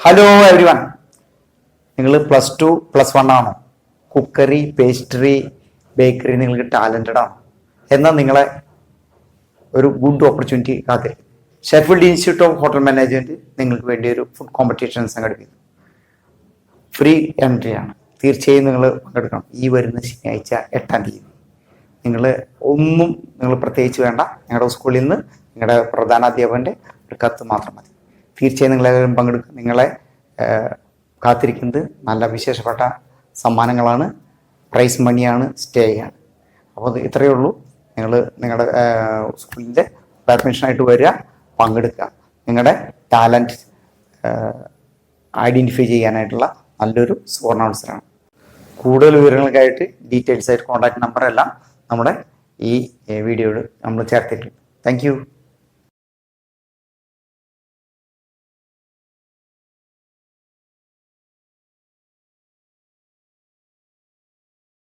Hello every one, നിങ്ങൾ +2 +1 ആണോ? Cookery, pastry, bakery നിങ്ങൾക്ക് ടാലൻറ്റഡ് ആണോ? എന്നാൽ നിങ്ങളെ ഒരു ഗുഡ് ഓപ്പർച്യൂണിറ്റി കാത്തിരിക്കും. Sheffield institute of hotel management നിങ്ങൾക്ക് വേണ്ടി ഒരു ഫുഡ് കോമ്പറ്റീഷൻ സംഘടിപ്പിക്കുന്നു. ഫ്രീ എൻട്രി ആണ്. തീർച്ചയായും നിങ്ങൾ പങ്കെടുക്കണം. ഈ വരുന്ന ശനിയാഴ്ച 8-ാം തീയതി. നിങ്ങൾ പ്രത്യേകിച്ച് വേണ്ട. നിങ്ങളുടെ സ്കൂളിൽ നിന്ന് നിങ്ങളുടെ പ്രധാനാധ്യാപകൻ്റെ ഒരു കത്ത് മാത്രം മതി. തീർച്ചയായും നിങ്ങളെല്ലാവരും പങ്കെടുക്കുക. നിങ്ങളെ കാത്തിരിക്കുന്നത് നല്ല വിശേഷപ്പെട്ട സമ്മാനങ്ങളാണ്, പ്രൈസ് മണിയാണ്, സ്റ്റേയാണ്. അപ്പോൾ ഇത്രയേ ഉള്ളൂ. നിങ്ങളുടെ സ്കൂളിൻ്റെ ബാഡ്മിൻ്റനായിട്ട് വരിക, പങ്കെടുക്കുക. നിങ്ങളുടെ ടാലൻറ്റ് ഐഡൻറ്റിഫൈ ചെയ്യാനായിട്ടുള്ള നല്ലൊരു സുവർണാവസരമാണ്. കൂടുതൽ വിവരങ്ങൾക്കായിട്ട് ഡീറ്റെയിൽസ് ആയിട്ട് കോൺടാക്ട് നമ്പർ എല്ലാം നമ്മുടെ ഈ വീഡിയോയിൽ നമ്മൾ ചേർത്തിട്ടുണ്ട്. Thank you.